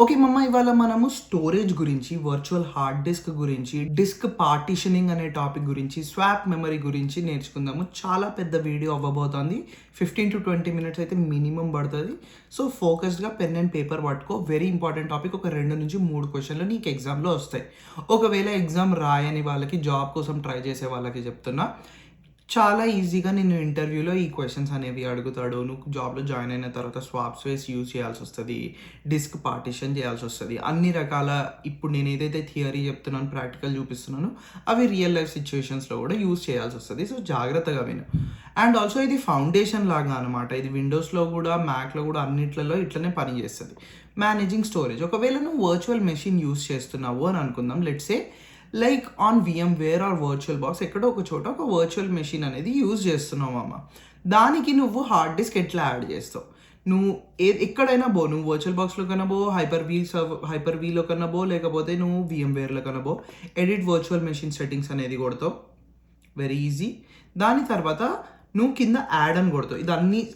Okay మమ్మ, ఇవాళ మనము స్టోరేజ్ గురించి, వర్చువల్ హార్డ్ డిస్క్ గురించి, డిస్క్ పార్టిషనింగ్ అనే టాపిక్ గురించి, స్వాప్ మెమరీ గురించి నేర్చుకుందాము. చాలా పెద్ద వీడియో అవ్వబోతోంది. 15 to 20 minutes అయితే మినిమం పడుతుంది. సో ఫోకస్డ్గా పెన్ అండ్ పేపర్ పట్టుకో. Very important topic. ఒక 2 నుంచి 3 క్వశ్చన్లు నీకు ఎగ్జామ్లో వస్తాయి. ఒకవేళ ఎగ్జామ్ రాయని వాళ్ళకి, జాబ్ కోసం ట్రై చేసే వాళ్ళకి చెప్తున్నా, చాలా ఈజీగా నేను ఇంటర్వ్యూలో ఈ క్వశ్చన్స్ అనేవి అడుగుతాడు. నువ్వు జాబ్లో జాయిన్ అయిన తర్వాత స్వాప్ స్పేస్ యూజ్ చేయాల్సి వస్తుంది, డిస్క్ పార్టిషన్ చేయాల్సి వస్తుంది, అన్ని రకాల ఇప్పుడు నేను ఏదైతే థియరీ చెప్తున్నాను, ప్రాక్టికల్ చూపిస్తున్నానో అవి రియల్ లైఫ్ సిచ్యువేషన్స్లో కూడా యూజ్ చేయాల్సి వస్తుంది. సో జాగ్రత్తగా విను. అండ్ ఆల్సో ఇది ఫౌండేషన్ లాగా అనమాట. ఇది విండోస్లో కూడా, మ్యాక్లో కూడా, అన్నిట్లలో ఇట్లనే పనిచేస్తుంది. Managing storage. ఒకవేళ నువ్వు వర్చువల్ మెషిన్ యూజ్ చేస్తున్నావు అని అనుకుందాం. Let's say like on VMware or virtual box, ఎక్కడో ఒక చోట ఒక వర్చువల్ మెషిన్ అనేది యూజ్ చేస్తున్నావు అమ్మ. దానికి నువ్వు హార్డ్ డిస్క్ ఎట్లా యాడ్ చేస్తావు? నువ్వు ఎక్కడైనా నువ్వు వర్చువల్ బాక్స్లో కన్నా హైపర్ వీలో కన్నా లేకపోతే నువ్వు VMwareలో కన్నా ఎడిట్ వర్చువల్ మెషిన్ సెట్టింగ్స్ అనేది కొడతావు. Very easy. దాని తర్వాత నువ్వు కింద యాడ్ అని కొడతావు. ఇది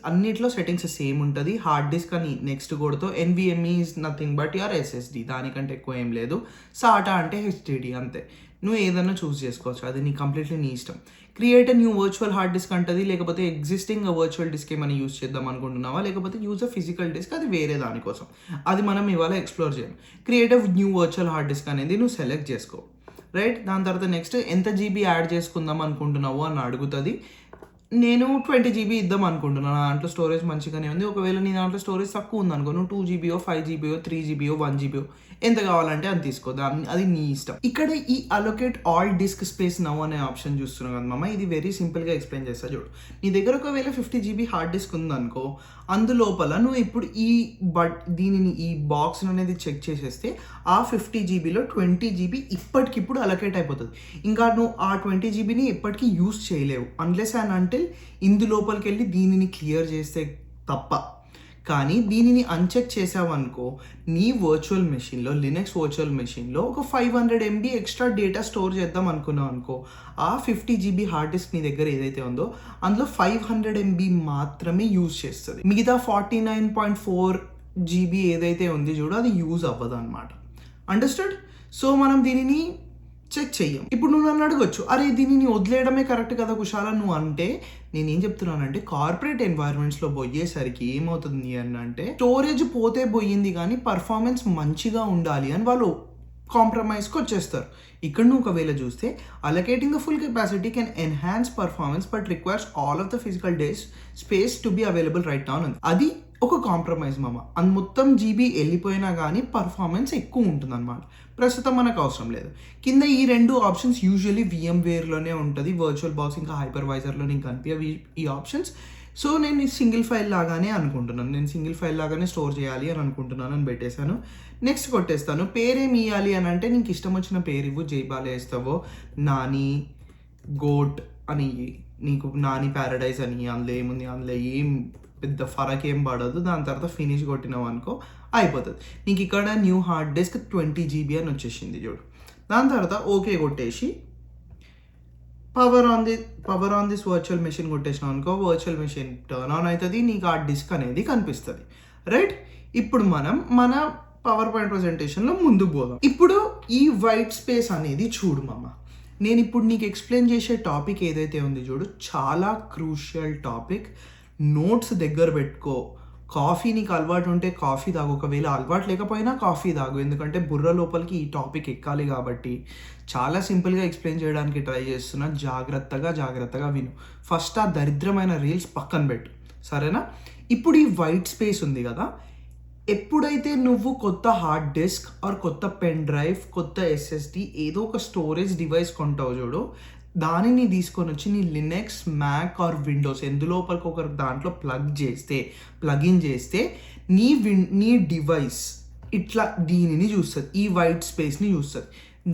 అన్నిట్లో సెట్టింగ్స్ సేమ్ ఉంటుంది. హార్డ్ డిస్క్ అని నెక్స్ట్ కొడతావు. NVMe is nothing but your SSD. దానికంటే ఎక్కువ ఏం లేదు. SATA అంటే HDD అంతే. నువ్వు ఏదన్నా చూస్ చేసుకోవచ్చు, అది నీ కంప్లీట్లీ నీ ఇష్టం. Create new virtual hard disk అంటది, లేకపోతే ఎగ్జిస్టింగ్ వర్చువల్ డిస్క్ ఏమైనా యూజ్ చేద్దాం అనుకుంటున్నావా, లేకపోతే యూజ్ ఫిజికల్ డిస్క్, అది వేరే దానికోసం. అది మనం ఇవాళ ఎక్స్ప్లోర్ చేయం. Create new virtual hard disk అనేది నువ్వు సెలెక్ట్ చేసుకో. రైట్. దాని తర్వాత నెక్స్ట్ ఎంత GB యాడ్ చేసుకుందాం అనుకుంటున్నావు అని అడుగుతుంది. నేను 20 GB ఇద్దాం అనుకుంటున్నాను. నా దాంట్లో స్టోరేజ్ మంచిగానే ఉంది. ఒకవేళ నీ దాంట్లో స్టోరేజ్ తక్కువ ఉంది అనుకో, నువ్వు 2 GB 5 GB 3 GB 1 GB ఎంత కావాలంటే అది తీసుకో. అది నీ ఇష్టం. ఇక్కడ ఈ allocate all disk space now అనే ఆప్షన్ చూస్తున్నావు కదా మమ్మ, ఇది వెరీ సింపుల్గా ఎక్స్ప్లెయిన్ చేస్తా చూడు. నీ దగ్గర ఒకవేళ 50 GB హార్డ్ డిస్క్ ఉందనుకో, అందులోపల నువ్వు ఇప్పుడు ఈ బాక్స్ అనేది చెక్ చేసేస్తే ఆ 50 GBలో 20 GB ఇప్పటికిప్పుడు అలొకేట్ అయిపోతుంది. ఇంకా నువ్వు ఆ 20 GBని ఎప్పటికీ యూస్ చేయలేవు అన్లెస్ అండ్ అంటిల్ ఇందులోపలికి వెళ్ళి దీనిని క్లియర్ చేస్తే తప్ప. కానీ దీనిని అన్చెక్ చేసావు అనుకో, నీ వర్చువల్ మెషిన్లో, లినక్స్ వర్చువల్ మెషిన్లో ఒక 500 MB ఎక్స్ట్రా డేటా స్టోర్ చేద్దాం అనుకున్నావు అనుకో, ఆ 50 GB హార్డ్ డిస్క్ నీ దగ్గర ఏదైతే ఉందో అందులో 500 MB మాత్రమే యూజ్ చేస్తుంది. మిగతా 49.4 GB ఏదైతే ఉంది చూడు, అది యూజ్ అవ్వదు అనమాట. అండర్స్టాండ్? సో మనం దీనిని చెక్ చెయ్యం. ఇప్పుడు నువ్వు నన్ను అడగొచ్చు, అరే దీనిని వదిలేయడమే కరెక్ట్ కదా కుషాల నువ్వు అంటే. నేనేం చెప్తున్నానంటే, కార్పొరేట్ ఎన్వైరన్మెంట్స్లో పోయేసరికి ఏమవుతుంది అని అంటే, స్టోరేజ్ పోతే పోయింది కానీ పర్ఫార్మెన్స్ మంచిగా ఉండాలి అని వాళ్ళు కాంప్రమైజ్కి వచ్చేస్తారు. ఇక్కడ నువ్వు ఒకవేళ చూస్తే, allocating the full capacity can enhance performance but requires all of the physical space to be available right now అని. అది ఒక కాంప్రమైజ్ మామ. అది మొత్తం GB వెళ్ళిపోయినా కానీ పర్ఫార్మెన్స్ ఎక్కువ ఉంటుంది అనమాట. ప్రస్తుతం మనకు అవసరం లేదు. కింద ఈ 2 ఆప్షన్స్ యూజువల్లీ VMwareలోనే ఉంటుంది. వర్చువల్ బాక్స్ ఇంకా హైపర్వైజర్లో నీకు కనిపించవి ఈ ఆప్షన్స్. సో నేను సింగిల్ ఫైల్ లాగానే అనుకుంటున్నాను. నేను సింగిల్ ఫైల్ లాగానే స్టోర్ చేయాలి అని అనుకుంటున్నాను అని పెట్టేశాను. నెక్స్ట్ కొట్టేస్తాను. పేరేమి ఇవ్వాలి అని అంటే, నీకు ఇష్టం వచ్చిన పేరు ఇవ్వు. జైబాలే వేస్తావో, నాని, గోట్ అని, నీకు నాని ప్యారడైజ్ అని, అందులో ఏముంది, అందులో ఏం పెద్ద ఫరక్ ఏం పడదు. దాని తర్వాత ఫినిష్ కొట్టినావు అనుకో అయిపోతుంది. నీకు ఇక్కడ న్యూ హార్డ్ డిస్క్ 20 GB అని వచ్చేసింది చూడు. దాని తర్వాత ఓకే కొట్టేసి power on this virtual machine కొట్టేసినావు అనుకో, వర్చువల్ మెషిన్ టర్న్ ఆన్ అవుతుంది. నీకు ఆ డిస్క్ అనేది కనిపిస్తుంది. రైట్. ఇప్పుడు మనం మన పవర్ పాయింట్ ప్రజెంటేషన్లో ముందుకు పోదాం. ఇప్పుడు ఈ వైట్ స్పేస్ అనేది చూడు మామ. నేను ఇప్పుడు నీకు ఎక్స్ప్లెయిన్ చేసే టాపిక్ ఏదైతే ఉంది చూడు, చాలా క్రూషియల్ టాపిక్. నోట్స్ దగ్గర పెట్టుకో. కాఫీ నీకు అలవాటు ఉంటే కాఫీ తాగు, ఒకవేళ అలవాటు లేకపోయినా కాఫీ తాగు. ఎందుకంటే బుర్ర లోపలికి ఈ టాపిక్ ఎక్కాలి కాబట్టి చాలా సింపుల్గా ఎక్స్ప్లెయిన్ చేయడానికి ట్రై చేస్తున్నా. జాగ్రత్తగా విను. ఫస్ట్ ఆ దరిద్రమైన రీల్స్ పక్కన పెట్టు, సరేనా? ఇప్పుడు ఈ వైట్ స్పేస్ ఉంది కదా, ఎప్పుడైతే నువ్వు కొత్త హార్డ్ డిస్క్ ఆర్ కొత్త పెన్ డ్రైవ్, కొత్త SSD ఏదో ఒక స్టోరేజ్ డివైస్ కొంటావు చూడు, దానిని తీసుకొని వచ్చి నీ లినక్స్, మ్యాక్ ఆర్ విండోస్ ఎందులోపలికి ఒక దాంట్లో ప్లగిన్ చేస్తే నీ డివైస్ ఇట్లా దీనిని చూస్తుంది, ఈ వైట్ స్పేస్ని చూస్తుంది.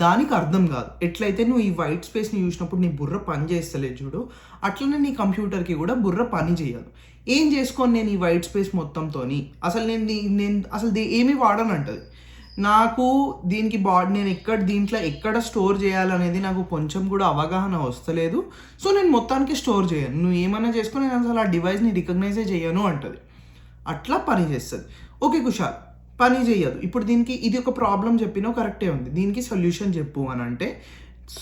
దానికి అర్థం కాదు. ఎట్లయితే నువ్వు ఈ వైట్ స్పేస్ని చూసినప్పుడు నీ బుర్ర పని చేస్తలేదు చూడు, అట్లనే నీ కంప్యూటర్కి కూడా బుర్ర పని చేయదు. ఏం చేసుకోను నేను ఈ వైట్ స్పేస్ మొత్తంతో, అసలు నేను అసలు ఏమీ వాడనంటది. నాకు దీనికి నేను దీంట్లో ఎక్కడ స్టోర్ చేయాలనేది నాకు కొంచెం కూడా అవగాహన వస్తలేదు. సో నేను మొత్తానికి స్టోర్ చేయను. నువ్వు ఏమైనా చేసుకో, నేను అసలు ఆ డివైస్ని రికగ్నైజే చేయను అంటది. అట్లా పని చేస్తుంది. ఓకే కుషాల్, పని చేయదు. ఇప్పుడు దీనికి ఇది ఒక ప్రాబ్లం చెప్పినా కరెక్టే ఉంది. దీనికి సొల్యూషన్ చెప్పు అని అంటే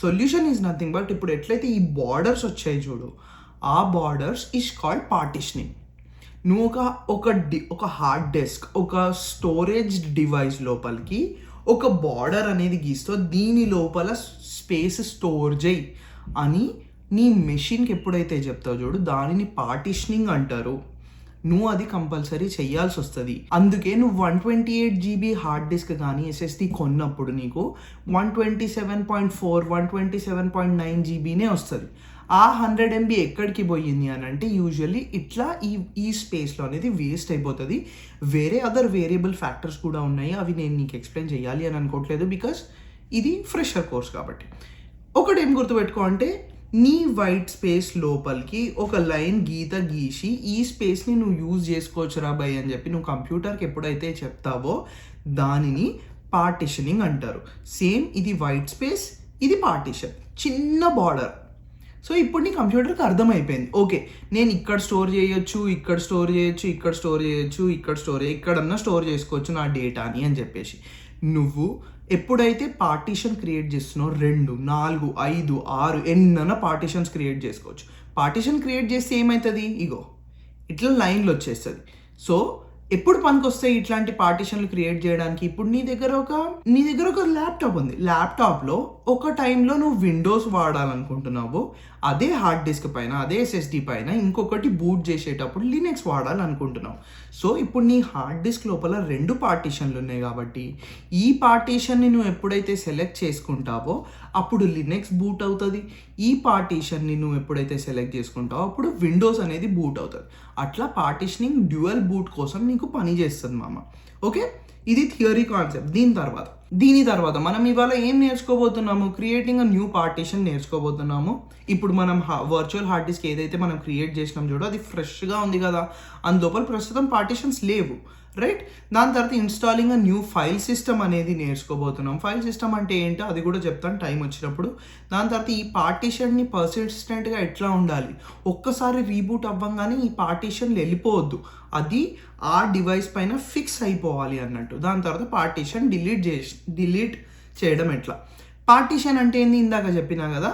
సొల్యూషన్ ఈజ్ నథింగ్ బట్ ఇప్పుడు ఎట్లయితే ఈ బార్డర్స్ వచ్చాయి చూడు, ఆ బార్డర్స్ ఈజ్ కాల్డ్ పార్టిషనింగ్. నువ్వు ఒక హార్డ్ డిస్క్, ఒక స్టోరేజ్ డివైస్ లోపలికి ఒక బార్డర్ అనేది గీస్తూ దీని లోపల స్పేస్ స్టోర్ చేయి అని నీ మెషిన్కి ఎప్పుడైతే చెప్తావు చూడు, దానిని పార్టిషనింగ్ అంటారు. నువ్వు అది కంపల్సరీ చేయాల్సి వస్తుంది. అందుకే నువ్వు 128 GB హార్డ్ డిస్క్ కానీ SSD కొన్నప్పుడు నీకు 127.4 127.9 GBనే వస్తుంది. ఆ 100 MB ఎక్కడికి పోయింది అని అంటే యూజువల్లీ ఇట్లా ఈ స్పేస్లో అనేది వేస్ట్ అయిపోతుంది. వేరే అదర్ వేరియబుల్ ఫ్యాక్టర్స్ కూడా ఉన్నాయి, అవి నేను నీకు ఎక్స్ప్లెయిన్ చేయాలి అని అనుకోవట్లేదు బికాస్ ఇది ఫ్రెషర్ కోర్స్ కాబట్టి. ఒకటి ఏం గుర్తుపెట్టుకో అంటే నీ వైట్ స్పేస్ లోపలికి ఒక లైన్ గీసి ఈ స్పేస్ని నువ్వు యూజ్ చేసుకోవచ్చు రా బై అని చెప్పి నువ్వు కంప్యూటర్కి ఎప్పుడైతే చెప్తావో దానిని పార్టిషనింగ్ అంటారు. సేమ్ ఇది వైట్ స్పేస్, ఇది పార్టిషన్, చిన్న బార్డర్. సో ఇప్పుడు నీ కంప్యూటర్కి అర్థమైపోయింది, ఓకే నేను ఇక్కడ స్టోర్ చేయొచ్చు, ఇక్కడ స్టోర్ చేయొచ్చు, ఇక్కడ స్టోర్ చేయొచ్చు, ఎక్కడన్నా స్టోర్ చేసుకోవచ్చు నా డేటాని అని చెప్పేసి. నువ్వు ఎప్పుడైతే పార్టీషన్ క్రియేట్ చేస్తున్నావు 2, 4, 5, 6 ఎన్నైనా పార్టీషన్స్ క్రియేట్ చేసుకోవచ్చు. పార్టీషన్ క్రియేట్ చేస్తే ఏమవుతుంది, ఇగో ఇట్లా లైన్లు వచ్చేస్తుంది. సో ఎప్పుడు పనికి వస్తాయి ఇట్లాంటి పార్టీషన్లు క్రియేట్ చేయడానికి? ఇప్పుడు నీ దగ్గర ఒక ల్యాప్టాప్ ఉంది, ల్యాప్టాప్లో ఒక టైంలో నువ్వు విండోస్ వాడాలనుకుంటున్నావు, అదే హార్డ్ డిస్క్ పైన అదే SSD పైన ఇంకొకటి బూట్ చేసేటప్పుడు లినక్స్ వాడాలనుకుంటున్నావు. సో ఇప్పుడు నీ హార్డ్ డిస్క్ లోపల 2 పార్టీషన్లు ఉన్నాయి కాబట్టి ఈ పార్టీషన్ని నువ్వు ఎప్పుడైతే సెలెక్ట్ చేసుకుంటావో అప్పుడు లినక్స్ బూట్ అవుతుంది, ఈ పార్టీషన్ని నువ్వు ఎప్పుడైతే సెలెక్ట్ చేసుకుంటావో అప్పుడు విండోస్ అనేది బూట్ అవుతుంది. అట్లా పార్టీషనింగ్ డ్యూయల్ బూట్ కోసం నీకు పని చేస్తుంది మామ. ఓకే, ఇది థియరీ కాన్సెప్ట్. దీని తర్వాత మనం ఇవాళ ఏం నేర్చుకోబోతున్నాము, క్రియేటింగ్ అ న్యూ పార్టీషన్ నేర్చుకోబోతున్నాము. ఇప్పుడు మనం వర్చువల్ హార్డ్ డిస్క్ ఏదైతే మనం క్రియేట్ చేసినాం చూడు, అది ఫ్రెష్గా ఉంది కదా, అందులోపల ప్రస్తుతం పార్టీషన్స్ లేవు, రైట్? దాని తర్వాత installing a new file system అనేది నేర్చుకోబోతున్నాం. ఫైల్ సిస్టమ్ అంటే ఏంటో అది కూడా చెప్తాను టైం వచ్చినప్పుడు. దాని తర్వాత ఈ పార్టీషన్ని పర్సిస్టెంట్గా ఎట్లా ఉండాలి, ఒక్కసారి రీబూట్ అవ్వంగానే ఈ పార్టీషన్లు వెళ్ళిపోవద్దు, అది ఆ డివైస్ పైన ఫిక్స్ అయిపోవాలి అన్నట్టు. దాని తర్వాత పార్టీషన్ డిలీట్ చేయడం ఎట్లా. పార్టీషన్ అంటే ఏంది, ఇందాక చెప్పినా కదా,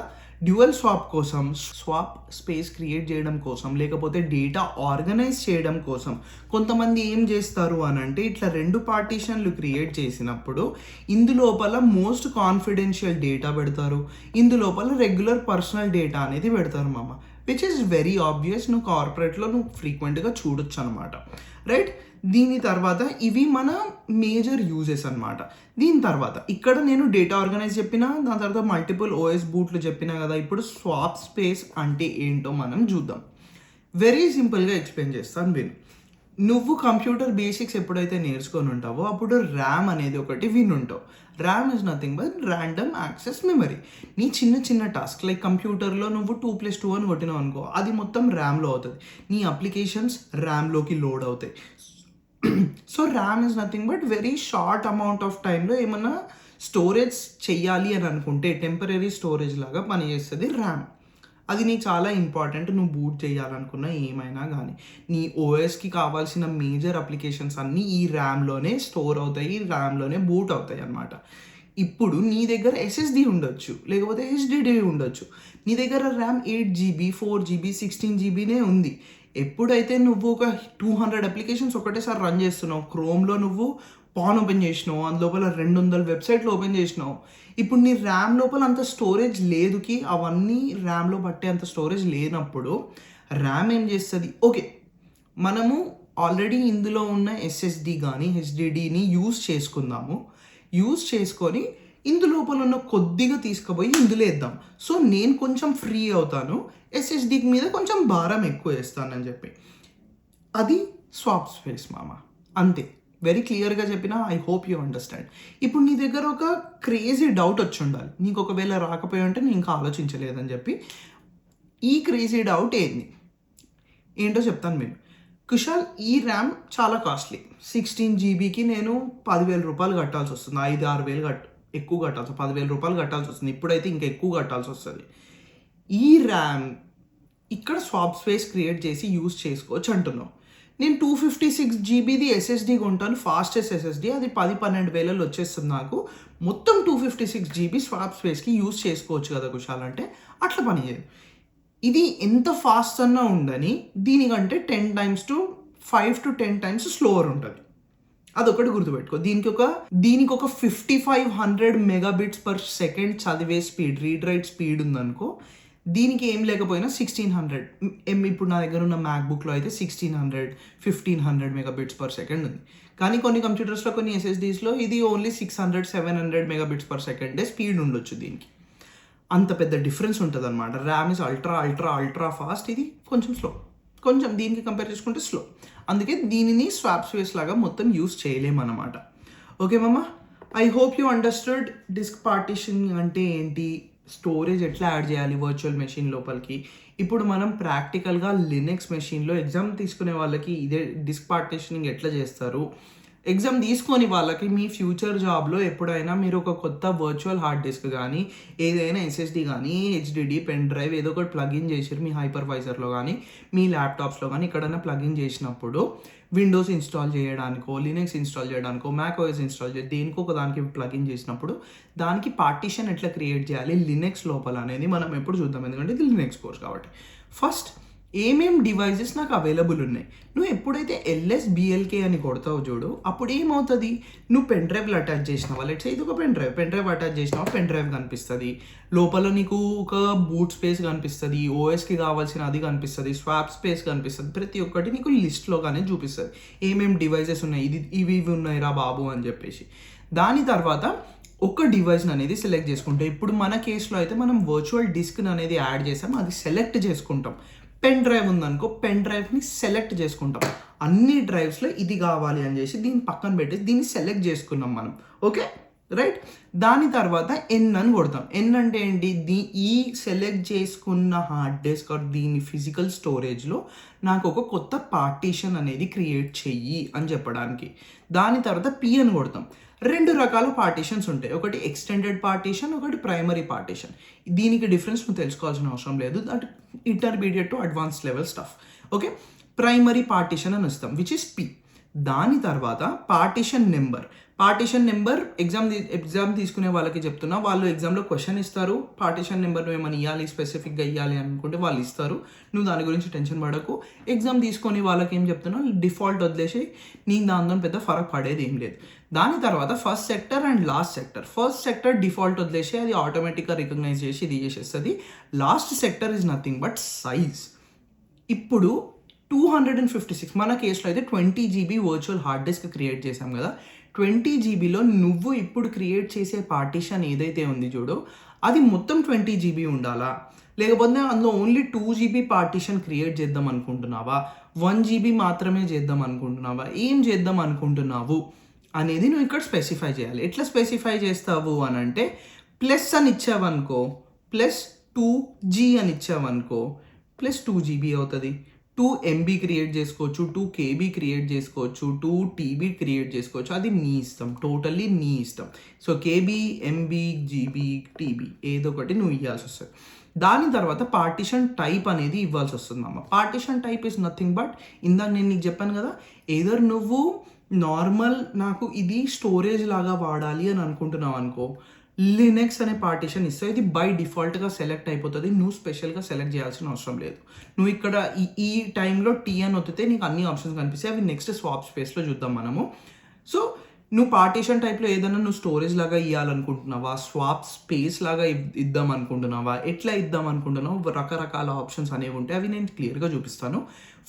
డ్యూయల్ స్వాప్ స్పేస్ క్రియేట్ చేయడం కోసం, లేకపోతే డేటా ఆర్గనైజ్ చేయడం కోసం కొంతమంది ఏం చేస్తారు అని అంటే ఇట్లా 2 పార్టీషన్లు క్రియేట్ చేసినప్పుడు ఇందులోపల మోస్ట్ కాన్ఫిడెన్షియల్ డేటా పెడతారు, ఇందులోపల రెగ్యులర్ పర్సనల్ డేటా అనేది పెడతారు మామ, విచ్ ఈస్ వెరీ ఆబ్వియస్. నువ్వు కార్పొరేట్లో నువ్వు ఫ్రీక్వెంట్గా చూడొచ్చు అనమాట, రైట్? దీని తర్వాత ఇవి మన మేజర్ యూజెస్ అనమాట. దీని తర్వాత ఇక్కడ నేను డేటా ఆర్గనైజ్ చెప్పిన, దాని తర్వాత మల్టిపుల్ OS బూట్లు చెప్పినా కదా. ఇప్పుడు స్వాప్ స్పేస్ అంటే ఏంటో మనం చూద్దాం. వెరీ సింపుల్గా ఎక్స్ప్లెయిన్ చేస్తాను విను. నువ్వు కంప్యూటర్ బేసిక్స్ ఎప్పుడైతే నేర్చుకొని ఉంటావో అప్పుడు ర్యామ్ అనేది ఒకటి వినుంటావు. RAM is nothing but random access memory. నీ చిన్న టాస్క్ లైక్ కంప్యూటర్లో నువ్వు 2+2 అని కొట్టినావు అనుకో, అది మొత్తం ర్యామ్లో అవుతుంది, నీ అప్లికేషన్స్ ర్యామ్లోకి లోడ్ అవుతాయి. So RAM is nothing but very short amount of టైంలో ఏమన్నా స్టోరేజ్ చెయ్యాలి అని అనుకుంటే టెంపరీ స్టోరేజ్ లాగా పనిచేస్తుంది ర్యామ్. అది నీకు చాలా ఇంపార్టెంట్, నువ్వు బూట్ చేయాలనుకున్నా ఏమైనా కానీ. నీ ఓఎస్కి కావాల్సిన మేజర్ అప్లికేషన్స్ అన్నీ ఈ ర్యామ్లోనే స్టోర్ అవుతాయి, ర్యామ్లోనే బూట్ అవుతాయి అన్నమాట. ఇప్పుడు నీ దగ్గర SSD ఉండొచ్చు, లేకపోతే HDD ఉండొచ్చు, నీ దగ్గర ర్యామ్ 8 GB 4 GB 16 GBనే ఉంది. ఎప్పుడైతే నువ్వు ఒక 200 అప్లికేషన్స్ ఒకటేసారి రన్ చేస్తున్నావు, క్రోమ్లో నువ్వు పాన్ ఓపెన్ చేసినావు, అందులోపల 200 వెబ్సైట్లు ఓపెన్ చేసినావు, ఇప్పుడు నీ ర్యామ్ లోపల అంత స్టోరేజ్ లేదుకి, అవన్నీ ర్యామ్లో పట్టే అంత స్టోరేజ్ లేనప్పుడు ర్యామ్ ఏం చేస్తుంది, ఓకే మనము ఆల్రెడీ ఇందులో ఉన్న SSD కానీ HDDని యూజ్ చేసుకొని ఇందులోపల ఉన్న కొద్దిగా తీసుకుపోయి ఇందులో వేద్దాం, సో నేను కొంచెం ఫ్రీ అవుతాను, SSD మీద కొంచెం భారం ఎక్కువ వేస్తానని చెప్పి. అది స్వాప్ స్పేస్ మామ, అంతే. వెరీ క్లియర్గా చెప్పిన, ఐ హోప్ యూ అండర్స్టాండ్. ఇప్పుడు నీ దగ్గర ఒక క్రేజీ డౌట్ వచ్చి ఉండాలి, నీకు ఒకవేళ రాకపోయి ఉంటే నేను ఇంకా ఆలోచించలేదని చెప్పి. ఈ క్రేజీ డౌట్ ఏంటో చెప్తాను మీరు. కుషాల్, ఈ ర్యామ్ చాలా కాస్ట్లీ, 16 GBకి నేను 10,000 రూపాయలు కట్టాల్సి వస్తుంది, 5-6 వేలు ఎక్కువ కట్టాల్సి, 10,000 రూపాయలు కట్టాల్సి వస్తుంది, ఇప్పుడైతే ఇంకా ఎక్కువ కట్టాల్సి వస్తుంది. ఈ ర్యామ్ ఇక్కడ స్వాప్ స్పేస్ క్రియేట్ చేసి యూజ్ చేసుకోవచ్చు అంటున్నావు. నేను 256 జీబీది ఎస్ఎస్డి కొంటాను, ఫాస్టెస్ట్ ఎస్ఎస్డి, అది 10-12 వేలలో వచ్చేస్తుంది నాకు. మొత్తం 256 జీబీ స్వాప్ స్పేస్కి యూజ్ చేసుకోవచ్చు కదా కుషాల్ అంటే, అట్లా పని చేయదు. ఇది ఎంత ఫాస్ట్ అన్నా ఉందని దీనికంటే 10 times to 5 to 10 times slower ఉంటుంది. అదొకటి గుర్తుపెట్టుకో. దీనికి ఒక 5500 మెగాబిట్స్ పర్ సెకండ్ చదివే స్పీడ్, రీడ్ రైట్ స్పీడ్ ఉందనుకో. దీనికి ఏం లేకపోయినా 1600 ఇప్పుడు నా దగ్గర ఉన్న మ్యాక్బుక్లో అయితే 1500 మెగాబిట్స్ పర్ సెకండ్ ఉంది. కానీ కొన్ని కంప్యూటర్స్లో, కొన్ని ఎస్ఎస్డీస్లో ఇది ఓన్లీ 600-700 మెగాబిట్స్ పర్ సెకండే స్పీడ్ ఉండొచ్చు. దీనికి అంత పెద్ద డిఫరెన్స్ ఉంటుంది అనమాట. ర్యామ్ ఇస్ అల్ట్రా ఫాస్ట్, ఇది కొంచెం స్లో, కొంచెం దీనికి కంపేర్ చేసుకుంటే స్లో. అందుకే దీనిని స్వాప్ స్పేస్ లాగా మొత్తం యూస్ చేయలేమన్నమాట. ఓకే మామ, I hope you understood disk partition అంటే ఏంటి, స్టోరేజ్ ఎట్లా యాడ్ చేయాలి వర్చువల్ మెషిన్ లోపలికి. ఇప్పుడు మనం ప్రాక్టికల్గా లినక్స్ మెషిన్లో ఎగ్జామ్ తీసుకునే వాళ్ళకి ఇదే డిస్క్ పార్టిషనింగ్ ఎట్లా చేస్తారు, ఎగ్జామ్ తీసుకొని వాళ్ళకి మీ ఫ్యూచర్ జాబ్లో ఎప్పుడైనా మీరు ఒక కొత్త వర్చువల్ హార్డ్ డిస్క్ కానీ ఏదైనా ఎస్ఎస్డి కానీ హెచ్డిడి పెన్ డ్రైవ్ ఏదో ఒకటి ప్లగిన్ చేసారు మీ హైపర్వైజర్లో కానీ మీ ల్యాప్టాప్స్లో కానీ ఎక్కడైనా ప్లగిన్ చేసినప్పుడు విండోస్ ఇన్స్టాల్ చేయడానికో, లినక్స్ ఇన్స్టాల్ చేయడానికో, మ్యాక్ ఓఎస్ ఇన్స్టాల్ దేనికో ఒక దానికి ప్లగిన్ చేసినప్పుడు దానికి పార్టిషన్ ఎట్లా క్రియేట్ చేయాలి లినక్స్ లోపల అనేది మనం ఎప్పుడు చూద్దాం. ఎందుకంటే ఇది లినక్స్ కోర్స్ కాబట్టి. ఫస్ట్ ఏమేం డివైజెస్ నాకు అవైలబుల్ ఉన్నాయి. నువ్వు ఎప్పుడైతే LSBLK అని కొడతావు చూడు, అప్పుడు ఏమవుతుంది, నువ్వు పెన్ డ్రైవ్లు అటాచ్ చేసినావా, లెట్స్ ఇది ఒక పెన్ డ్రైవ్ అటాచ్ చేసినావా, పెన్ డ్రైవ్ కనిపిస్తుంది లోపల, నీకు ఒక బూట్ స్పేస్ కనిపిస్తుంది, ఓఎస్కి కావాల్సిన అది కనిపిస్తుంది, స్వాప్ స్పేస్ కనిపిస్తుంది, ప్రతి ఒక్కటి నీకు లిస్ట్లోగానే చూపిస్తుంది ఏమేమి డివైజెస్ ఉన్నాయి, ఇవి ఉన్నాయి రా బాబు అని చెప్పేసి. దాని తర్వాత ఒక డివైస్ అనేది సెలెక్ట్ చేసుకుంటాం. ఇప్పుడు మన కేసులో అయితే మనం వర్చువల్ డిస్క్ అనేది యాడ్ చేసాం, అది సెలెక్ట్ చేసుకుంటాం. పెన్ డ్రైవ్ ఉందనుకో, పెన్ డ్రైవ్ని సెలెక్ట్ చేసుకుంటాం. అన్ని డ్రైవ్స్లో ఇది కావాలి అని చేసి దీన్ని పక్కన పెట్టేసి దీన్ని సెలెక్ట్ చేసుకున్నాం మనం. Okay right. దాని తర్వాత ఎన్ అని కొడతాం. ఎన్ అంటే ఏంటి, ఈ సెలెక్ట్ చేసుకున్న హార్డ్ డిస్క్ దీని ఫిజికల్ స్టోరేజ్లో నాకు ఒక కొత్త పార్టీషన్ అనేది క్రియేట్ చెయ్యి అని చెప్పడానికి. దాని తర్వాత పి అని కొడతాం. 2 రకాల పార్టీషన్స్ ఉంటాయి, ఒకటి ఎక్స్టెండెడ్ పార్టీషన్, ఒకటి ప్రైమరీ పార్టీషన్. దీనికి డిఫరెన్స్ నువ్వు తెలుసుకోవాల్సిన అవసరం లేదు, that intermediate to advance level stuff. Okay, primary partition అని వస్తాం విచ్ ఇస్ పి. దాని తర్వాత పార్టీషన్ నెంబర్ ఎగ్జామ్ తీసుకునే వాళ్ళకి చెప్తున్నా, వాళ్ళు ఎగ్జామ్లో క్వశ్చన్ ఇస్తారు, పార్టీషన్ నెంబర్ నువ్వు ఏమైనా ఇవ్వాలి, స్పెసిఫిక్గా ఇవ్వాలి అనుకుంటే వాళ్ళు ఇస్తారు, నువ్వు దాని గురించి టెన్షన్ పడకు. ఎగ్జామ్ తీసుకొని వాళ్ళకి ఏం చెప్తున్నా, డిఫాల్ట్ వదిలేసి నీకు దాంతో పెద్ద ఫరక్ పడేది ఏం లేదు. దాని తర్వాత first sector and last sector. First sector default వదిలేసి అది ఆటోమేటిక్గా రికగ్నైజ్ చేసి ఇది చేసేస్తుంది. Last sector is nothing but size. ఇప్పుడు 256 మన కేసులో అయితే 20 GB virtual hard disk create చేసాం కదా. 20 GBలో నువ్వు ఇప్పుడు క్రియేట్ చేసే పార్టీషన్ ఏదైతే ఉంది చూడు, అది మొత్తం 20 GB ఉండాలా, లేకపోతే అందులో ఓన్లీ 2 GB పార్టీషన్ క్రియేట్ చేద్దాం అనుకుంటున్నావా, 1 GB మాత్రమే చేద్దాం అనుకుంటున్నావా, ఏం చేద్దాం అనుకుంటున్నావు అనేది నువ్వు ఇక్కడ స్పెసిఫై చేయాలి. ఎట్లా స్పెసిఫై చేస్తావు అని అంటే, ప్లస్ అని ఇచ్చావనుకో, +2G అని ఇచ్చావనుకో, +2 GB అవుతుంది. 2 MB క్రియేట్ చేసుకోవచ్చు, 2 KB క్రియేట్ చేసుకోవచ్చు, 2 TB క్రియేట్ చేసుకోవచ్చు. అది నీ ఇష్టం, టోటల్లీ నీ ఇష్టం. So KB, MB, GB, TB ఏదో ఒకటి నువ్వు ఇవ్వాల్సి వస్తుంది. దాని తర్వాత పార్టీషన్ టైప్ అనేది ఇవ్వాల్సి వస్తుంది అమ్మ. Partition type is nothing but, ఇందాక నేను నీకు చెప్పాను కదా, ఏదర్ నువ్వు నార్మల్ నాకు ఇది స్టోరేజ్ లాగా వాడాలి అని అనుకుంటున్నావు అనుకో, లినక్స్ అనే పార్టీషన్ ఇస్తే ఇది బై డిఫాల్ట్గా సెలెక్ట్ అయిపోతుంది, నువ్వు స్పెషల్గా సెలెక్ట్ చేయాల్సిన అవసరం లేదు. నువ్వు ఇక్కడ ఈ టైంలో టీ అని వత్తితే నీకు అన్ని ఆప్షన్స్ కనిపిస్తాయి, అవి నెక్స్ట్ స్వాప్ స్పేస్లో చూద్దాం మనము. సో నువ్వు పార్టీషన్ టైప్లో ఏదైనా నువ్వు స్టోరేజ్ లాగా ఇవ్వాలనుకుంటున్నావా, స్వాప్ స్పేస్ లాగా ఇద్దాం అనుకుంటున్నావా, ఎట్లా ఇద్దాం అనుకుంటున్నావు, రకరకాల ఆప్షన్స్ అనేవి ఉంటాయి, అవి నేను క్లియర్గా చూపిస్తాను.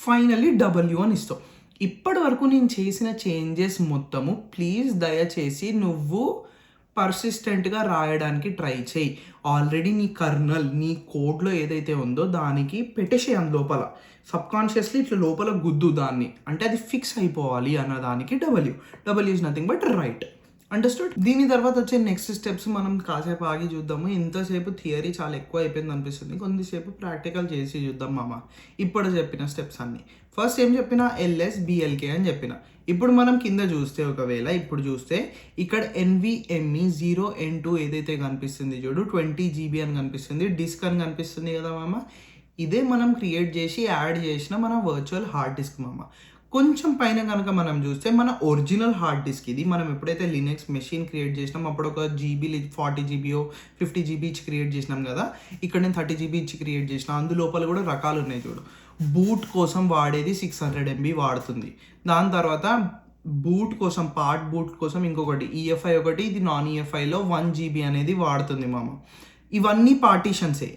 ఫైనల్లీ W అని ఇస్తావు. ఇప్పటి వరకు నేను చేసిన చేంజెస్ మొత్తము ప్లీజ్ దయచేసి నువ్వు పర్సిస్టెంట్గా రాయడానికి ట్రై చేయి. ఆల్రెడీ నీ కర్నల్, నీ కోడ్లో ఏదైతే ఉందో దానికి పెట్టేసేయి, అందు లోపల సబ్కాన్షియస్లీ ఇట్లా లోపల గుద్దు దాన్ని, అంటే అది ఫిక్స్ అయిపోవాలి అన్న దానికి W is nothing but right. Understood. దీని తర్వాత వచ్చే నెక్స్ట్ స్టెప్స్ మనం కాసేపు ఆగి చూద్దాము. ఇంతసేపు థియరీ చాలా ఎక్కువ అయిపోయింది అనిపిస్తుంది, కొద్దిసేపు ప్రాక్టికల్ చేసి చూద్దాం మామ. ఇప్పుడు చెప్పిన స్టెప్స్ అన్ని ఫస్ట్ ఏం చెప్పినా, LSBLK అని చెప్పిన. ఇప్పుడు మనం కింద చూస్తే, ఒకవేళ ఇప్పుడు చూస్తే ఇక్కడ NVMe 0N2 ఏదైతే కనిపిస్తుంది చూడు, 20 GB అని కనిపిస్తుంది, డిస్క్ అని కనిపిస్తుంది కదా మామ. ఇదే మనం క్రియేట్ చేసి యాడ్ చేసిన మన వర్చువల్ హార్డ్ డిస్క్ మామ. కొంచెం పైన కనుక మనం చూస్తే మన ఒరిజినల్ హార్డ్ డిస్క్ ఇది. మనం ఎప్పుడైతే లినక్స్ మెషిన్ క్రియేట్ చేసినాం అప్పుడు ఒక జీబీ 40 జీబీయో 50 జీబీ ఇచ్చి క్రియేట్ చేసినాం కదా. ఇక్కడ నేను 30 జీబీ ఇచ్చి క్రియేట్ చేసిన. అందులోపల కూడా రకాలు ఉన్నాయి చూడు. బూట్ కోసం వాడేది 600 MB వాడుతుంది. దాని తర్వాత బూట్ కోసం పార్ట్ బూట్ కోసం ఇంకొకటి ఈఎఫ్ఐ ఒకటి, ఇది నాన్ ఈఎఫ్ఐలో 1 GB అనేది వాడుతుంది మామ. ఇవన్నీ పార్టీషన్సే.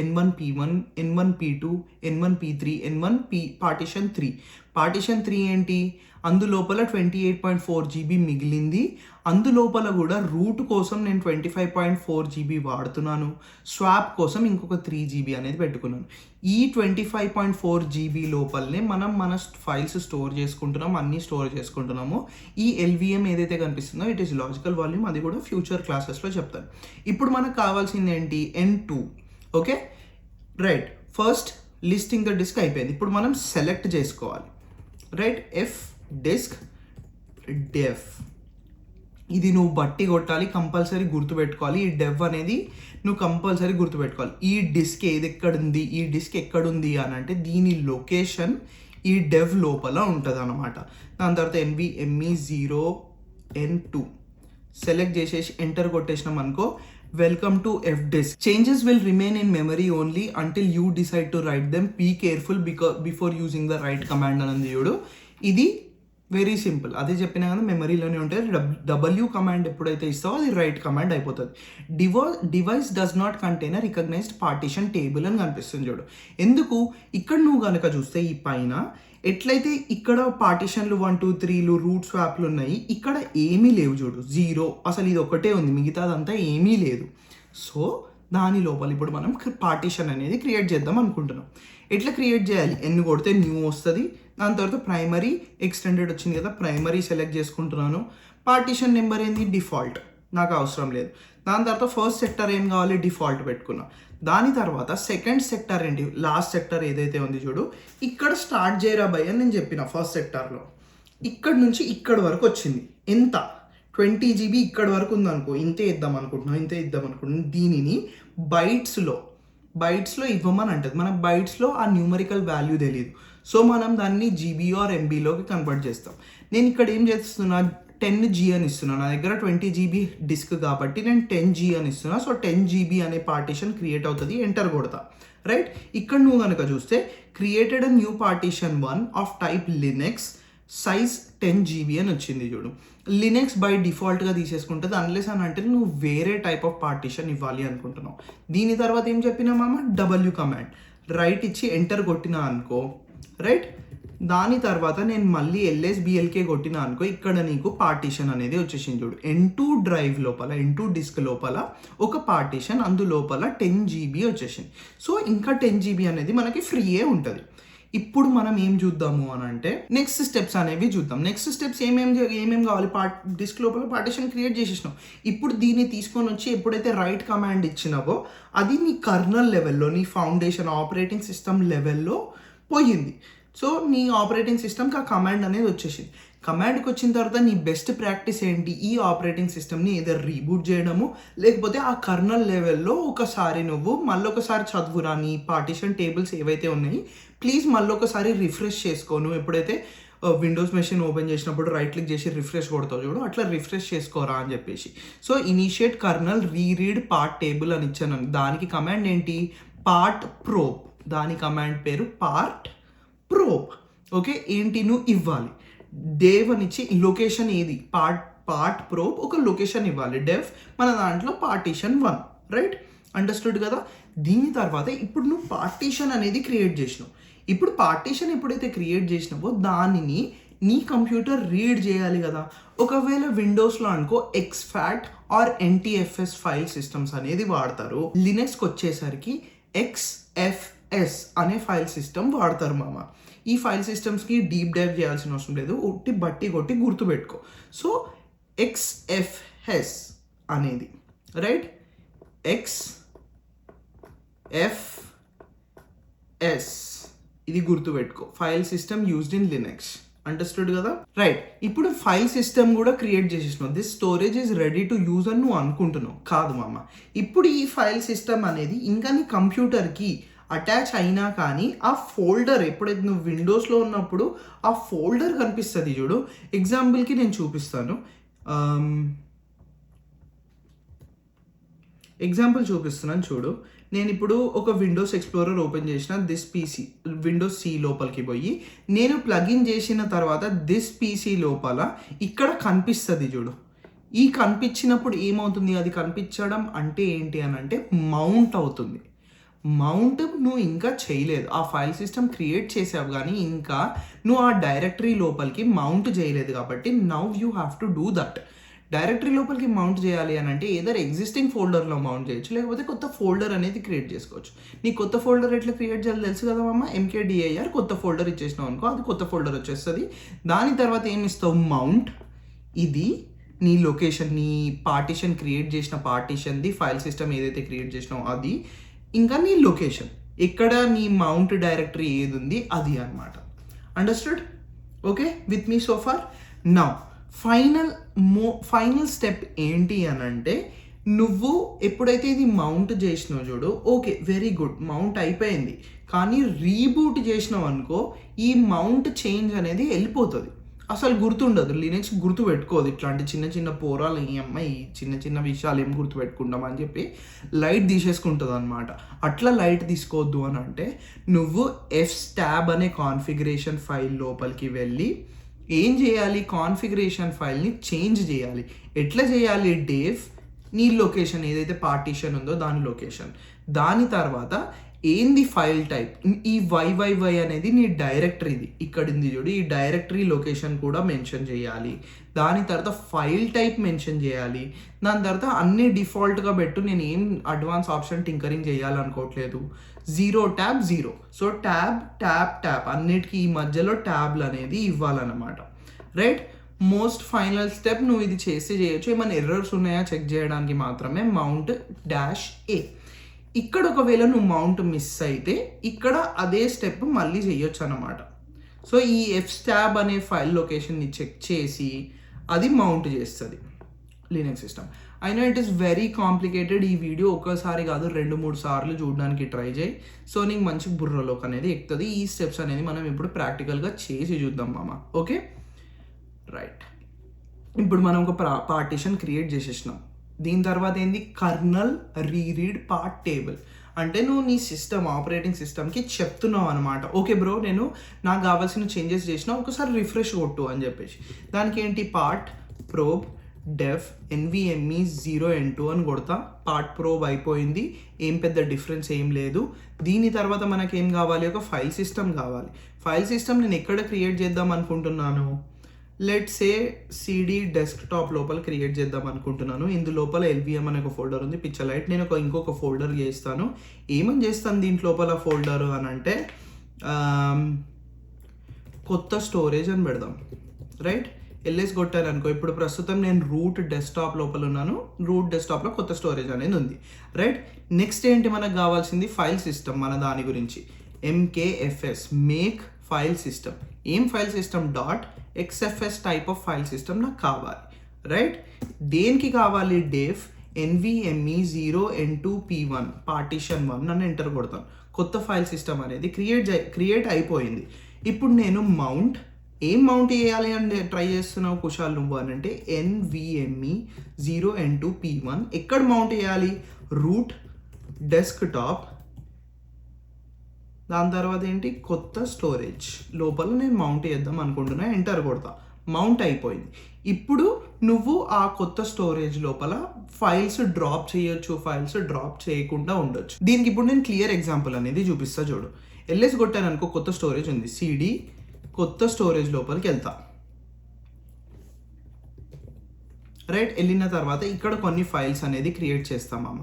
N1 P1, N1 P2, N1 P3, N1 partition 3. Partition 3 ఏంటి, అందులోపల 28.4 GB మిగిలింది. అందులోపల కూడా రూట్ కోసం నేను 25.4 GB వాడుతున్నాను. స్వాప్ కోసం ఇంకొక 3 GB అనేది పెట్టుకున్నాను. ఈ 25.4 GB లోపలనే మనం మన ఫైల్స్ స్టోర్ చేసుకుంటున్నాం, అన్నీ స్టోర్ చేసుకుంటున్నాము. ఈ LVM ఏదైతే కనిపిస్తుందో ఇట్ ఈస్ లాజికల్ వాల్యూమ్, అది కూడా ఫ్యూచర్ క్లాసెస్లో చెప్తాను. ఇప్పుడు మనకు కావాల్సింది ఏంటి, N2. Okay right. First listing the disk అయిపోయింది. ఇప్పుడు మనం సెలెక్ట్ చేసుకోవాలి. రైట్, F డిస్క్ డెవ్, ఇది నువ్వు బట్టి కొట్టాలి, కంపల్సరీ గుర్తుపెట్టుకోవాలి. ఈ డెవ్ అనేది నువ్వు కంపల్సరీ గుర్తుపెట్టుకోవాలి. ఈ డిస్క్ ఎక్కడుంది, ఈ డిస్క్ ఎక్కడుంది అని అంటే దీని లొకేషన్ ఈ డెవ్ లోపల ఉంటుంది అన్నమాట. దాని తర్వాత NVMe0N2 సెలెక్ట్ చేసేసి ఎంటర్ కొట్టేసినాం అనుకో, welcome to F disk. Changes will remain in memory only until you decide to write them. Be careful before using the write command అని చూడు. ఇది వెరీ సింపుల్, అదే చెప్పినా కదా మెమరీలోనే ఉంటుంది. W కమాండ్ ఎప్పుడైతే ఇస్తావో అది రైట్ కమాండ్ అయిపోతుంది. Device does not contain a recognized partition table అని కనిపిస్తుంది చూడు. ఎందుకు, ఇక్కడ నువ్వు కనుక చూస్తే ఈ పైన ఎట్లయితే ఇక్కడ పార్టీషన్లు 1 2 3లు రూట్ స్వాప్లు ఉన్నాయి, ఇక్కడ ఏమీ లేవు చూడు, 0. అసలు ఇది ఒకటే ఉంది, మిగతాదంతా ఏమీ లేదు. సో దాని లోపల ఇప్పుడు మనం పార్టీషన్ అనేది క్రియేట్ చేద్దాం అనుకుంటున్నాం. ఎట్లా క్రియేట్ చేయాలి, ఎన్ని కొడితే న్యూ వస్తుంది. దాని తర్వాత ప్రైమరీ ఎక్స్టెండెడ్ వచ్చింది కదా, ప్రైమరీ సెలెక్ట్ చేసుకుంటున్నాను. పార్టీషన్ నెంబర్ ఏంది, డిఫాల్ట్, నాకు అవసరం లేదు. దాని తర్వాత ఫస్ట్ సెక్టర్ ఏం కావాలి, డిఫాల్ట్ పెట్టుకున్నా. దాని తర్వాత సెకండ్ సెక్టర్ ఏంటి, లాస్ట్ సెక్టర్ ఏదైతే ఉంది చూడు, ఇక్కడ స్టార్ట్ చేయరా భయ్ అని నేను చెప్పిన. ఫస్ట్ సెక్టార్లో ఇక్కడ నుంచి ఇక్కడ వరకు వచ్చింది. ఎంత, 20 GB ఇక్కడ వరకు ఉందనుకో, ఇంతే ఇద్దాం అనుకుంటున్నాను. దీనిని బైట్స్లో ఇవ్వమని అంటుంది. మనకు బైట్స్లో ఆ న్యూమరికల్ వాల్యూ తెలియదు. సో మనం దాన్ని GB ఆర్ MBలోకి కన్వర్ట్ చేస్తాం. నేను ఇక్కడ ఏం చేస్తున్నా, 10G అని ఇస్తున్నా. నా దగ్గర 20 GB డిస్క్ కాబట్టి నేను 10G అని ఇస్తున్నా. సో 10 GB అనే పార్టీషన్ క్రియేట్ అవుతుంది. ఎంటర్ కొడతా. రైట్, ఇక్కడ నువ్వు కనుక చూస్తే created a new partition 1 of type Linux size 10 GB అని వచ్చింది చూడు. లినక్స్ బై డిఫాల్ట్గా తీసేసుకుంటుంది, అన్లెస్ అని అంటే నువ్వు వేరే టైప్ ఆఫ్ పార్టీషన్ ఇవ్వాలి అనుకుంటున్నావు. దీని తర్వాత ఏం చెప్పినా మామ, W కమాండ్ రైట్ ఇచ్చి ఎంటర్ కొట్టినా అనుకో. రైట్, దాని తర్వాత నేను మళ్ళీ LSBLK కొట్టినా అనుకో, ఇక్కడ నీకు పార్టీషన్ అనేది వచ్చేసింది చూడు. N2 డ్రైవ్ లోపల, N2 డిస్క్ లోపల ఒక పార్టీషన్, అందులోపల 10 GB వచ్చేసింది. సో ఇంకా 10 GB అనేది మనకి ఫ్రీయే ఉంటుంది. ఇప్పుడు మనం ఏం చూద్దాము అని అంటే నెక్స్ట్ స్టెప్స్ అనేవి చూద్దాం. నెక్స్ట్ స్టెప్స్ ఏమేమి కావాలి, డిస్క్ లోపల పార్టీషన్ క్రియేట్ చేసేసినావు. ఇప్పుడు దీన్ని తీసుకొని వచ్చి ఎప్పుడైతే రైట్ కమాండ్ ఇచ్చినావో అది నీ కర్నల్ లెవెల్లో, నీ ఫౌండేషన్ ఆపరేటింగ్ సిస్టమ్ లెవెల్లో పోయింది. సో నీ ఆపరేటింగ్ సిస్టమ్కి ఆ కమాండ్ అనేది వచ్చేసింది. కమాండ్కి వచ్చిన తర్వాత నీ బెస్ట్ ప్రాక్టీస్ ఏంటి, ఈ ఆపరేటింగ్ సిస్టమ్ని ఏదో రీబూట్ చేయడము, లేకపోతే ఆ కర్నల్ లెవెల్లో ఒకసారి నువ్వు మళ్ళొకసారి చదువురా, నీ పార్టీషన్ టేబుల్స్ ఏవైతే ఉన్నాయి ప్లీజ్ మళ్ళొకసారి రిఫ్రెష్ చేసుకో. నువ్వు ఎప్పుడైతే విండోస్ మెషిన్ ఓపెన్ చేసినప్పుడు రైట్ క్లిక్ చేసి రిఫ్రెష్ కొడతావు చూడు, అట్లా రిఫ్రెష్ చేసుకోరా అని చెప్పేసి. So initiate colonel reread part table అని ఇచ్చాను. దానికి కమాండ్ ఏంటి, పార్ట్ ప్రోబ్. దాని కమాండ్ పేరు పార్ట్ ప్రోబ్. ఓకే, ఏంటి నువ్వు ఇవ్వాలి, డెవ్ అని ఇచ్చి లొకేషన్ ఏది, పార్ట్ ప్రోబ్ ఒక లొకేషన్ ఇవ్వాలి. డెవ్ మన దాంట్లో పార్టీషన్ 1. రైట్, అండర్స్టూడ్ కదా. దీని తర్వాత ఇప్పుడు నువ్వు పార్టీషన్ అనేది క్రియేట్ చేసినావు. ఇప్పుడు పార్టీషన్ ఎప్పుడైతే క్రియేట్ చేసినావో దానిని నీ కంప్యూటర్ రీడ్ చేయాలి కదా. ఒకవేళ విండోస్లో అనుకో exFAT or NTFS file systems అనేది వాడతారు. లినక్స్కి వచ్చేసరికి XFS అనే ఫైల్ సిస్టమ్ వాడతారు మామ. ఈ ఫైల్ సిస్టమ్స్కి డీప్ డైవ్ చేయాల్సిన అవసరం లేదు, బట్టి కొట్టి గుర్తుపెట్టుకో. సో XFS అనేది రైట్, XFS ఇది గుర్తుపెట్టుకో, file system used in Linux. Understood కదా. రైట్, ఇప్పుడు ఫైల్ సిస్టమ్ కూడా క్రియేట్ చేసేసినావు. This storage is ready to use అని నువ్వు అనుకుంటున్నావు. కాదు మామ, ఇప్పుడు ఈ ఫైల్ సిస్టమ్ అనేది ఇంకా నీ కంప్యూటర్కి అటాచ్ అయినా కానీ ఆ ఫోల్డర్ ఎప్పుడైతే నువ్వు విండోస్లో ఉన్నప్పుడు ఆ ఫోల్డర్ కనిపిస్తుంది చూడు. ఎగ్జాంపుల్కి నేను చూపిస్తాను, ఎగ్జాంపుల్ చూపిస్తున్నాను చూడు. నేను ఇప్పుడు ఒక విండోస్ ఎక్స్ప్లోరర్ ఓపెన్ చేసిన, దిస్ పీసీ విండోస్ సి లోపలికి పోయి నేను ప్లగిన్ చేసిన తర్వాత దిస్ పీసీ లోపల ఇక్కడ కనిపిస్తుంది చూడు. ఈ కనిపించినప్పుడు ఏమవుతుంది, అది కనిపించడం అంటే ఏంటి అని అంటే మౌంట్ అవుతుంది. మౌంట్ నువ్వు ఇంకా చేయలేదు, ఆ ఫైల్ సిస్టమ్ క్రియేట్ చేసావు కానీ ఇంకా నువ్వు ఆ డైరెక్టరీ లోపలికి మౌంట్ చేయలేదు. కాబట్టి now you have to do that. Directory లోపలికి మౌంట్ చేయాలి అని అంటే ఏదర్ ఎగ్జిస్టింగ్ ఫోల్డర్లో మౌంట్ చేయొచ్చు, లేకపోతే కొత్త ఫోల్డర్ అనేది క్రియేట్ చేసుకోవచ్చు. నీ కొత్త ఫోల్డర్ ఎట్లా క్రియేట్ చేయాలి తెలుసు కదా అమ్మ. MKDIR కొత్త ఫోల్డర్ ఇచ్చేసినావు అనుకో, అది కొత్త ఫోల్డర్ వచ్చేస్తుంది. దాని తర్వాత ఏమి ఇస్తావు, మౌంట్. ఇది నీ లొకేషన్, నీ పార్టీషన్ క్రియేట్ చేసిన పార్టీషన్ది ఫైల్ సిస్టమ్ ఏదైతే క్రియేట్ చేసినావో అది, ఇంకా నీ లొకేషన్ ఎక్కడ నీ మౌంట్ డైరెక్టరీ ఏది ఉంది అది అనమాట. Understood? Okay with me so far. Now final step ఏంటి అని అంటే, నువ్వు ఎప్పుడైతే ఇది మౌంట్ చేసినావు చూడు, ఓకే వెరీ గుడ్, మౌంట్ అయిపోయింది. కానీ రీబూట్ చేసినావు అనుకో, ఈ మౌంట్ చేంజ్ అనేది వెళ్ళిపోతుంది, అసలు గుర్తుండదు. లినక్స్ గుర్తు పెట్టుకోదు ఇట్లాంటి చిన్న చిన్న పోరాలు. ఈ అమ్మాయి చిన్న చిన్న విషయాలు ఏం గుర్తు పెట్టుకుంటాం అని చెప్పి లైట్ తీసేసుకుంటుంది అనమాట. అట్లా లైట్ తీసుకోవద్దు అని అంటే నువ్వు fstab అనే కాన్ఫిగరేషన్ ఫైల్ లోపలికి వెళ్ళి ఏం చేయాలి, కాన్ఫిగరేషన్ ఫైల్ని చేంజ్ చేయాలి. ఎట్లా చేయాలి, డేవ్ నీ లొకేషన్ ఏదైతే పార్టీషన్ ఉందో దాని లొకేషన్, దాని తర్వాత ఏంది ఫైల్ టైప్, ఈ YYY అనేది నీ డైరెక్టరీది ఇక్కడ ఉంది చూడు, ఈ డైరెక్టరీ లొకేషన్ కూడా మెన్షన్ చేయాలి. దాని తర్వాత ఫైల్ టైప్ మెన్షన్ చేయాలి. దాని తర్వాత అన్ని డిఫాల్ట్గా పెట్టు, నేను ఏం అడ్వాన్స్ ఆప్షన్ టింకరింగ్ చేయాలనుకోవట్లేదు. 0 tab 0. సో ట్యాబ్ అన్నిటికీ ఈ మధ్యలో ట్యాబ్లు అనేది ఇవ్వాలన్నమాట. రైట్, మోస్ట్ ఫైనల్ స్టెప్ నువ్వు ఇది చేస్తే చేయొచ్చు. ఏమైనా ఎర్రర్స్ ఉన్నాయా చెక్ చేయడానికి మాత్రమే మౌంట్ -A. ఇక్కడ ఒకవేళ నువ్వు మౌంట్ మిస్ అయితే ఇక్కడ అదే స్టెప్ మళ్ళీ చేయొచ్చు అన్నమాట. సో ఈ fstab అనే ఫైల్ లొకేషన్ని చెక్ చేసి అది మౌంట్ చేస్తుంది లినక్స్ సిస్టమ్. అయినా ఇట్ ఈస్ వెరీ కాంప్లికేటెడ్. ఈ వీడియో ఒక్కసారి కాదు 2-3 సార్లు చూడడానికి ట్రై చేయి. సో నీకు మంచి బుర్రలోకి అనేది ఎక్కుతుంది. ఈ స్టెప్స్ అనేది మనం ఇప్పుడు ప్రాక్టికల్గా చేసి చూద్దాం మామ. ఓకే రైట్, ఇప్పుడు మనం ఒక పార్టీషన్ క్రియేట్ చేసేసినాం. దీని తర్వాత ఏంది, కర్నల్ రీరీడ్ పార్ట్ టేబుల్. అంటే నువ్వు నీ సిస్టమ్ ఆపరేటింగ్ సిస్టమ్కి చెప్తున్నావు అనమాట, ఓకే బ్రో నేను నాకు కావాల్సిన చేంజెస్ చేసిన, ఒకసారి రిఫ్రెష్ కొట్టు అని చెప్పేసి. దానికి ఏంటి, పార్ట్ ప్రోబ్ డెఫ్ NVMe 0N2 అని కొడతా. పార్ట్ ప్రోబ్ అయిపోయింది, ఏం పెద్ద డిఫరెన్స్ ఏం లేదు. దీని తర్వాత మనకి ఏం కావాలి, ఒక ఫైల్ సిస్టమ్ కావాలి. ఫైల్ సిస్టమ్ నేను ఎక్కడ క్రియేట్ చేద్దాం అనుకుంటున్నాను, లెట్స్ సే CD డెస్క్టాప్ లోపల క్రియేట్ చేద్దాం అనుకుంటున్నాను. ఇందు లోపల LVM అనే ఒక ఫోల్డర్ ఉంది, పిక్చర్లైట్. నేను ఇంకొక ఫోల్డర్ చేస్తాను. ఏమని చేస్తాను దీంట్ లోపల ఫోల్డర్ అని అంటే కొత్త స్టోరేజ్ అని పెడదాం. రైట్, LS కొట్టాను అనుకో. ఇప్పుడు ప్రస్తుతం నేను రూట్ డెస్క్టాప్ లోపల ఉన్నాను. రూట్ డెస్క్టాప్లో కొత్త స్టోరేజ్ అనేది ఉంది. రైట్, నెక్స్ట్ ఏంటి మనకు కావాల్సింది, ఫైల్ సిస్టమ్. మన దాని గురించి MKFS మేక్ ఫైల్ సిస్టమ్. ఏం file system, .xfs type of file system నాకు కావాలి. రైట్, దేనికి కావాలి, డేఫ్ NVMe 0N2 P1 పార్టీషన్ 1 అని ఎంటర్ కొడతాను. కొత్త ఫైల్ సిస్టమ్ అనేది క్రియేట్ అయిపోయింది. ఇప్పుడు నేను ఏం మౌంట్ చేయాలి అని ట్రై చేస్తున్నావు కుషాల్ నువ్వు అని అంటే NVMe 0N2 P1 ఎక్కడ మౌంట్ చేయాలి, రూట్ డెస్క్టాప్. దాని తర్వాత ఏంటి, కొత్త స్టోరేజ్ లోపల నేను మౌంట్ చేద్దాం అనుకుంటున్నా, ఎంటర్ కొడతా. మౌంట్ అయిపోయింది. ఇప్పుడు నువ్వు ఆ కొత్త స్టోరేజ్ లోపల ఫైల్స్ డ్రాప్ చేయొచ్చు, ఫైల్స్ డ్రాప్ చేయకుండా ఉండొచ్చు. దీనికి ఇప్పుడు నేను క్లియర్ ఎగ్జాంపుల్ అనేది చూపిస్తా చూడు. LS కొట్టాను అనుకో, కొత్త స్టోరేజ్ ఉంది, CD కొత్త స్టోరేజ్ లోపలికి వెళ్తా. రైట్, వెళ్ళిన తర్వాత ఇక్కడ కొన్ని ఫైల్స్ అనేది క్రియేట్ చేస్తామమ్మ.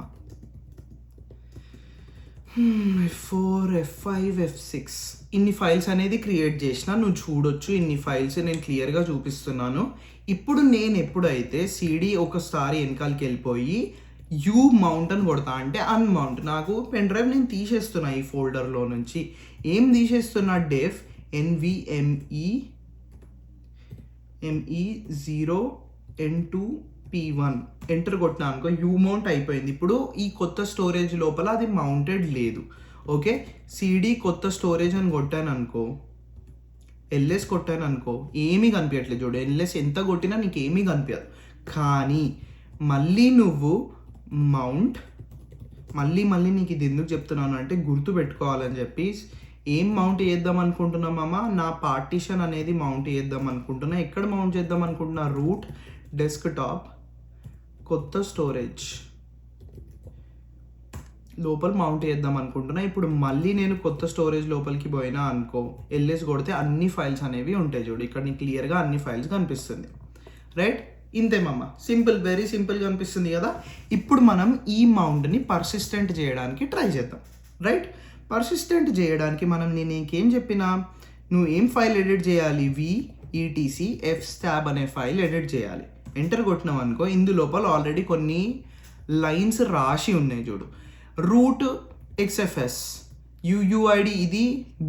F4 F5 F6 ఇన్ని ఫైల్స్ అనేది క్రియేట్ చేసిన, నువ్వు చూడొచ్చు. ఇన్ని ఫైల్స్ నేను క్లియర్గా చూపిస్తున్నాను. ఇప్పుడు నేను ఎప్పుడైతే CD ఒకసారి వెనకాలకి వెళ్ళిపోయి మౌంట్ అని కొడతా అంటే అన్మౌంట్, నాకు పెన్ డ్రైవ్ నేను తీసేస్తున్నా ఈ ఫోల్డర్లో నుంచి. ఏం తీసేస్తున్నా, డెఫ్ NVMe 0N2 P1 ఎంటర్ కొట్టినా అనుకో, మౌంట్ అయిపోయింది. ఇప్పుడు ఈ కొత్త స్టోరేజ్ లోపల అది మౌంటెడ్ లేదు. ఓకే, సిడి కొత్త స్టోరేజ్ అని కొట్టాను అనుకో, ఎల్ఎస్ కొట్టాను అనుకో, ఏమీ కనిపించట్లేదు చూడు. ఎల్ఎస్ ఎంత కొట్టినా నీకు ఏమీ కనిపించదు. కానీ మళ్ళీ నువ్వు మౌంట్, మళ్ళీ నీకు ఇది ఎందుకు చెప్తున్నాను అంటే గుర్తు పెట్టుకోవాలని చెప్పి, ఏం మౌంట్ చేద్దాం అనుకుంటున్నామమ్మా, నా పార్టీషన్ అనేది మౌంట్ చేద్దాం అనుకుంటున్నా. ఎక్కడ మౌంట్ చేద్దాం అనుకుంటున్నా, రూట్ డెస్క్టాప్ కొత్త స్టోరేజ్ లోపల మౌంట్ చేద్దాం అనుకుంటున్నా. ఇప్పుడు మళ్ళీ నేను కొత్త స్టోరేజ్ లోపలికి పోయినా అనుకో, ఎల్ఎస్ కొడితే అన్ని ఫైల్స్ అనేవి ఉంటాయి చూడు. ఇక్కడ నీకు క్లియర్గా అన్ని ఫైల్స్ కనిపిస్తుంది, రైట్? ఇంతేమమ్మ, సింపుల్, వెరీ సింపుల్గా కనిపిస్తుంది కదా. ఇప్పుడు మనం ఈ మౌంట్ని పర్సిస్టెంట్ చేయడానికి ట్రై చేద్దాం, రైట్? పర్సిస్టెంట్ చేయడానికి మనం నేను ఇంకేం చెప్పినా, నువ్వు ఏం ఫైల్ ఎడిట్ చేయాలి, VETC fstab అనే ఫైల్ ఎడిట్ చేయాలి. ఎంటర్ కొట్టినాం అనుకో, ఇందులోపల ఆల్రెడీ కొన్ని లైన్స్ రాసి ఉన్నాయి చూడు. రూట్ XFS UUID, ఇది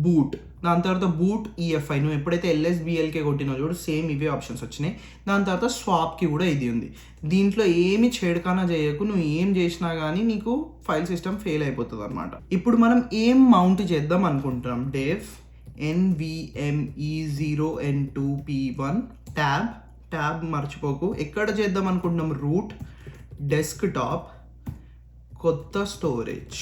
బూట్, దాని తర్వాత బూట్ EFI. నువ్వు ఎప్పుడైతే LSBLK కొట్టినావు చూడు, సేమ్ ఇవే ఆప్షన్స్ వచ్చినాయి. దాని తర్వాత స్వాప్కి కూడా ఇది ఉంది. దీంట్లో ఏమి చేడుకానా చేయకు, నువ్వు ఏం చేసినా కానీ నీకు ఫైల్ సిస్టమ్ ఫెయిల్ అయిపోతుంది అనమాట. ఇప్పుడు మనం ఏం మౌంట్ చేద్దాం అనుకుంటున్నాం, డెవ్ NVMe 0N2P1 ట్యాబ్ మర్చిపోకు. ఎక్కడ చేద్దాం అనుకుంటున్నాం, రూట్ డెస్క్టాప్ కొత్త స్టోరేజ్.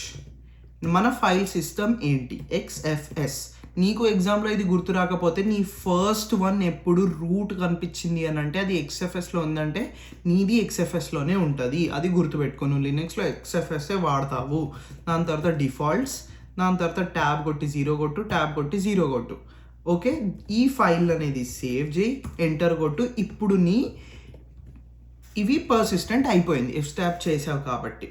మన ఫైల్ సిస్టమ్ ఏంటి, XFS. నీకు ఎగ్జామ్లో ఇది గుర్తు రాకపోతే, నీ ఫస్ట్ వన్ ఎప్పుడు రూట్ కనిపించింది అని అంటే అది XFSలో ఉందంటే నీది XFSలోనే ఉంటుంది. అది గుర్తుపెట్టుకో, నువ్వు లినక్స్లో XFSే వాడతావు. దాని తర్వాత డిఫాల్ట్స్, దాని తర్వాత ట్యాబ్ కొట్టి 0 కొట్టు, ట్యాబ్ కొట్టి 0 కొట్టు. ఓకే, ఈ ఫైల్ అనేది సేవ్ చేయి, ఎంటర్ కొట్టు. ఇప్పుడు ఇవి పర్సిస్టెంట్ అయిపోయింది, fstab చేసావు కాబట్టి.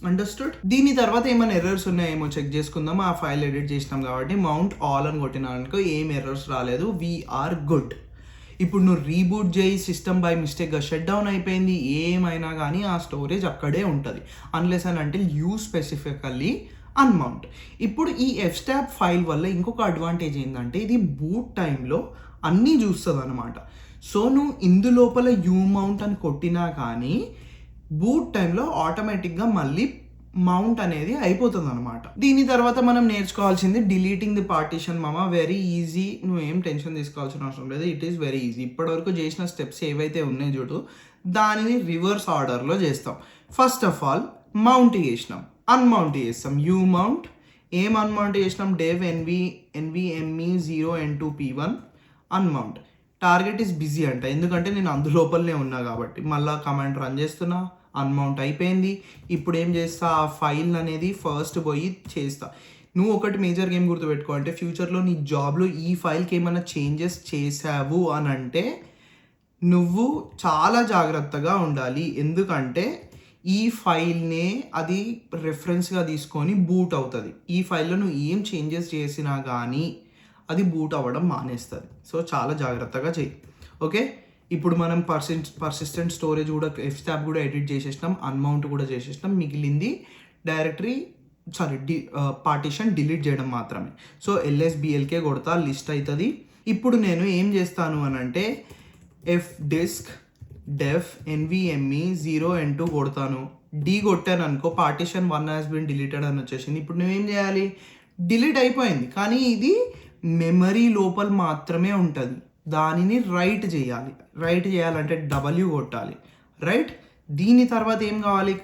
అండర్స్టూడ్? దీని తర్వాత ఏమైనా ఎర్రర్స్ ఉన్నాయేమో చెక్ చేసుకుందాం. ఆ ఫైల్ ఎడిట్ చేసినాం కాబట్టి మౌంట్ ఆల్ అని కొట్టినానుకో ఏం ఎర్రర్స్ రాలేదు, వీఆర్ గుడ్. ఇప్పుడు నువ్వు రీబూట్ చేయి, సిస్టమ్ బై మిస్టేక్గా షట్ డౌన్ అయిపోయింది, ఏమైనా కానీ ఆ స్టోరేజ్ అక్కడే ఉంటుంది, unless and until you specifically unmount. ఇప్పుడు ఈ fstab ఫైల్ వల్ల ఇంకొక అడ్వాంటేజ్ ఏంటంటే, ఇది బూట్ టైంలో అన్నీ చూస్తుంది అనమాట. సో నువ్వు ఇందులోపల మౌంట్ అని కొట్టినా కానీ బూట్ టైంలో ఆటోమేటిక్గా మళ్ళీ మౌంట్ అనేది అయిపోతుంది అనమాట. దీని తర్వాత మనం నేర్చుకోవాల్సింది డిలీటింగ్ ది పార్టీషన్ మామ. వెరీ ఈజీ, నువ్వేం టెన్షన్ తీసుకోవాల్సిన అవసరం లేదు, ఇట్ ఈస్ వెరీ ఈజీ. ఇప్పటివరకు చేసిన స్టెప్స్ ఏవైతే ఉన్నాయో చూడు, దానిని రివర్స్ ఆర్డర్లో చేస్తాం. ఫస్ట్ ఆఫ్ ఆల్ మౌంట్ చేసినాం, అన్మౌంట్ చేస్తాం. మౌంట్, ఏం అన్మౌంట్ చేసినాం, dev NVMe 0N2P1 unmount. Target is busy అంట, ఎందుకంటే నేను అందులోపలనే ఉన్నా కాబట్టి. మళ్ళీ కమాండ్ రన్ చేస్తున్నా, అన్మౌంట్ అయిపోయింది. ఇప్పుడు ఏం చేస్తా, ఆ ఫైల్ అనేది ఫస్ట్ పోయి చేస్తా. నువ్వు ఒకటి మేజర్ గేమ్ గుర్తుపెట్టుకో, అంటే ఫ్యూచర్లో నీ జాబ్లో ఈ ఫైల్కి ఏమైనా చేంజెస్ చేసావు అని అంటే నువ్వు చాలా జాగ్రత్తగా ఉండాలి. ఎందుకంటే ఈ ఫైల్నే అది రెఫరెన్స్గా తీసుకొని బూట్ అవుతుంది. ఈ ఫైల్లో నువ్వు ఏం చేంజెస్ చేసినా కానీ అది బూట్ అవ్వడం మానేస్తుంది. సో చాలా జాగ్రత్తగా చెయ్యి, ఓకే? ఇప్పుడు మనం పర్సిస్టెంట్ స్టోరేజ్ కూడా, fstab కూడా ఎడిట్ చేసేసినాం, అన్మౌంట్ కూడా చేసేసినాం. మిగిలింది డైరెక్టరీ పార్టీషన్ డిలీట్ చేయడం మాత్రమే. సో LSBLK కొడతా, లిస్ట్ అవుతుంది. ఇప్పుడు నేను ఏం చేస్తాను అని అంటే, fdisk def NVMe 0N2 కొడతాను. కొట్టాను అనుకో, పార్టీషన్ 1 has been deleted అని వచ్చేసింది. ఇప్పుడు నువ్వేం చేయాలి, డిలీట్ అయిపోయింది కానీ ఇది మెమరీ లోపల మాత్రమే ఉంటుంది. దానిని రైట్ చేయాలంటే W కొట్టాలి, రైట్? దీని తర్వాత ఏం కావాలి,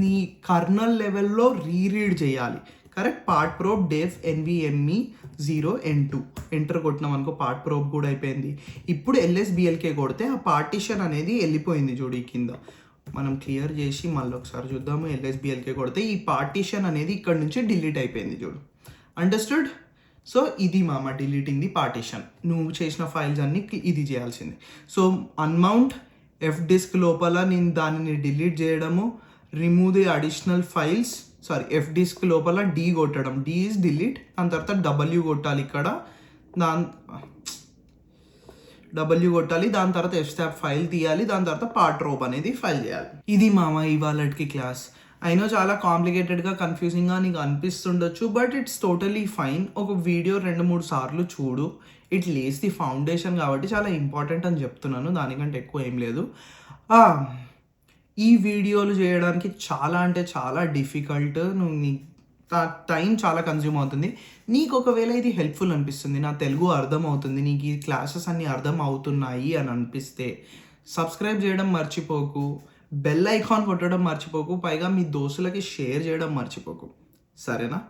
నీ కర్నల్ లెవెల్లో రీరీడ్ చేయాలి, correct? Part probe dev NVMe 0N2 enter కొట్టినాం అనుకో, పార్ట్ ప్రోబ్ కూడా అయిపోయింది. ఇప్పుడు LSBLK కొడితే ఆ పార్టీషన్ అనేది వెళ్ళిపోయింది చూడు ఈ కింద. మనం క్లియర్ చేసి మళ్ళీ ఒకసారి చూద్దాము. LSBLK కొడితే ఈ పార్టీషన్ అనేది ఇక్కడ నుంచి డిలీట్ అయిపోయింది చూడు. అండర్స్టూడ్? సో ఇది మామ డిలీటింగ్ ది పార్టీషన్. నువ్వు చేసిన ఫైల్స్ అన్నీ ఇది చేయాల్సింది. సో అన్మౌంట్, fdisk లోపల నేను దానిని డిలీట్ చేయడము, remove the additional files, fdisk లోపల D కొట్టడం, D ఈజ్ డిలీట్. దాని తర్వాత W కొట్టాలి, ఇక్కడ W కొట్టాలి. దాని తర్వాత fstab ఫైల్ తీయాలి, దాని తర్వాత పార్ట్ రోబ్ అనేది ఫైల్ చేయాలి. ఇది మామ ఇవాళకి క్లాస్. అయినా చాలా కాంప్లికేటెడ్గా, కన్ఫ్యూజింగ్గా నీకు అనిపిస్తుండొచ్చు, బట్ ఇట్స్ టోటలీ ఫైన్. ఒక వీడియో 2-3 సార్లు చూడు. ఇట్ లేస్ ది ఫౌండేషన్ కాబట్టి చాలా ఇంపార్టెంట్ అని చెప్తున్నాను, దానికంటే ఎక్కువ ఏం లేదు. ఈ వీడియోలు చేయడానికి చాలా అంటే చాలా డిఫికల్ట్. నువ్వు నీ టైం చాలా కన్జ్యూమ్ అవుతుంది. నీకు ఒకవేళ ఇది హెల్ప్‌ఫుల్ అనిపిస్తుంది, నా తెలుగు అర్థమవుతుంది, నీకు ఈ క్లాసెస్ అన్నీ అర్థం అవుతున్నాయి అని అనిపిస్తే సబ్స్క్రైబ్ చేయడం మర్చిపోకు. బెల్ ఐకాన్ కొట్టడం మర్చిపోకు. పైగా మీ దోస్తులకి షేర్ చేయడం మర్చిపోకు. సరేనా?